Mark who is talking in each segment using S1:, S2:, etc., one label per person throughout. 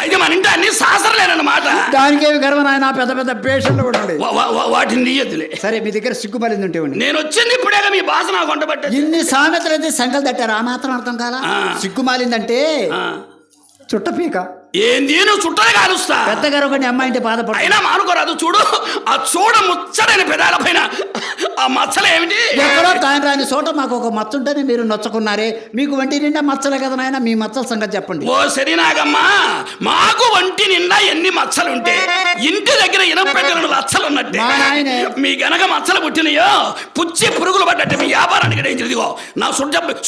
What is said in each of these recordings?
S1: అయితే మన ఇంటి అన్ని శాస్త్రలేనమాట.
S2: దానికేమి గర్వ నాయన, పెద్ద పెద్ద పేషెంట్లు కూడా ఉండే.
S1: వాటిని తీయద్దులే.
S2: సరే, మీ దగ్గర సిగ్గుపడింది ఉంటే
S1: నేను వచ్చింది ఇప్పుడే మీ భాష నాకు వంట పట్ట.
S2: ఇన్ని సామెతలు అయితే సంకలు తట్టారు, ఆ మాత్రం అర్థం కాలా? సిగ్గుమాలిందంటే చుట్టపీక.
S1: ఏంది నువ్వు చుట్టనే కాలుస్తా.
S2: పెద్దగారు ఒకటి అమ్మాయి అంటే బాధపడ.
S1: అయినా మానుకోరాదు. చూడు ఆ చూడ ముచ్చడైన పెదాల పైన ఆ మచ్చలు ఏమిటి?
S2: ఎక్కడో తాను రాని చోట మాకు ఒక మచ్చ ఉంటేనే మీరు నొచ్చుకున్నారే. మీకు వంటి నిండా మచ్చలే కదా నాయన, మీ మచ్చల సంగతి చెప్పండి.
S1: ఓ సరినాగమ్మా, మాకు వంటి నిండా ఎన్ని మచ్చలుంటే ఇంటి దగ్గర ఇనపెట్టిన లచ్చలు ఉన్నట్టే. మీ గనక మచ్చలు పుట్టినయో పుచ్చి పురుగులు పడ్డట్టు మీ వ్యాపారానికి డేంజర్. ఇదిగో నా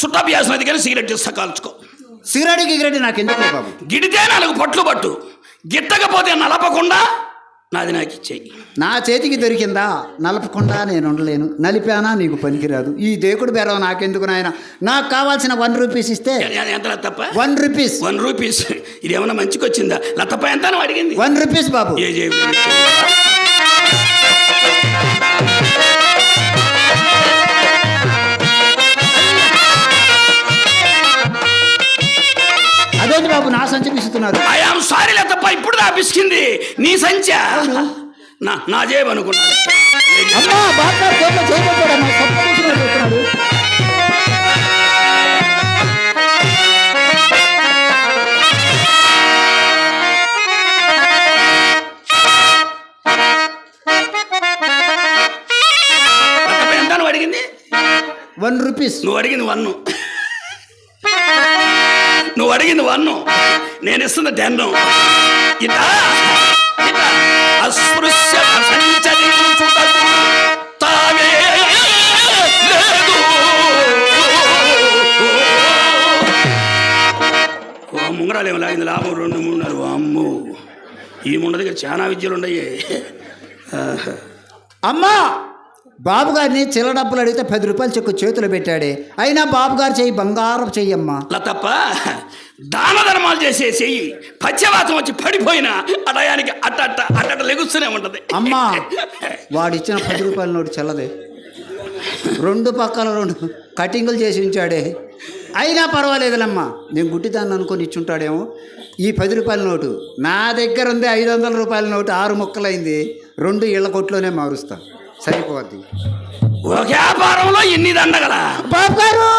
S1: సుట్టాభ్యాసం అది కానీ సిగరెట్ చేస్తా కాల్చుకో.
S2: సిగరెట్ గిగరెట్ నాకు ఎందుకు బాబు?
S1: గిడితే 4 పట్లు పట్టు, గిట్టకపోతే నలపకుండా నాది నాకు ఇచ్చేయి.
S2: నా చేతికి దొరికిందా నలపకుండా నేను ఉండలేను, నలిపానా నీకు పనికిరాదు. ఈ దేకుడు బేరం నాకెందుకు నాయన? నాకు కావాల్సిన 1 రూపీస్ ఇస్తే.
S1: ఎంత లతప్ప?
S2: 1 రూపీస్.
S1: 1 రూపీస్ ఇదేమన్నా మంచికి వచ్చిందా? లతప్ప ఎంత అడిగింది?
S2: 1 రూపీస్ బాబు. అదేంటి బాబు నా సంచి పిస్తున్నారు?
S1: ఐఆమ్ సారీ లతప్ప, ఇప్పుడు దా పిసికింది నీ సంచా. నా జేబు అనుకున్నాను. ఎంత నువ్వు అడిగింది?
S2: 1 రూపీస్.
S1: నువ్వు అడిగింది 1. నువ్వు అడిగింది 1, నేను ఇస్తున్న 10. ఇట్లా అస్పృశ్య సంచరించుటకు తావే లేదు. ముంగరాలు ఏమి లాగింది? లాభం 2, 3, 4. అమ్ము, ఈ ముండ దగ్గర చాలా విద్యలు ఉన్నాయి.
S2: అమ్మా, బాబు గారిని చిల్ల డబ్బులు అడిగితే 10 రూపాయలు చెక్కు చేతులు పెట్టాడే. అయినా బాబు గారు చెయ్యి బంగారం చెయ్యమ్మా.
S1: తప్ప దాన ధర్మాలు చేసే చెయ్యి పచ్చవాతం వచ్చి పడిపోయినా అటయానికి అట్ట లెగుస్తూనే ఉంటది.
S2: అమ్మా, వాడిచ్చిన 10 రూపాయల నోటు చెల్లదే. 2 పక్కల 2 కటింగులు చేసి ఉంచాడే. అయినా పర్వాలేదులమ్మా, నేను గుడ్డిదాన్ని అనుకొని ఇచ్చుంటాడేమో. ఈ 10 రూపాయల నోటు నా దగ్గర ఉంది. 500 రూపాయల నోటు 6 ముక్కలైంది. 2 ఇళ్ల కొట్లోనే మారుస్తా, సరిపోద్ది.
S1: ఒక వ్యాపారంలో ఎన్ని దండగల
S2: బాబు గారు.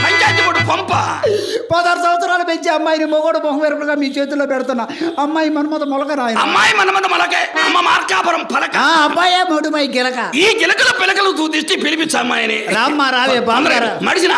S1: పంచాయతీ బోర్డు పంప
S2: 16 సంవత్సరాలు పెంచి అమ్మాయిని మొగోడు మొహం వెరపుగా మీ చేతుల్లో పెడుతున్నా. అమ్మాయి మన్మథ మొలక రాయ.
S1: అమ్మాయి మన్మథ మొలకే. అమ్మ మార్కాపురం పలక.
S2: అబ్బాయే మొడుమై గిలక.
S1: ఈ గిలకల పిలకలు తూ దిష్టి పిలిపించు అమ్మాయిని.
S2: రామ్మా రావే బాబు గారు.
S1: మడిసిన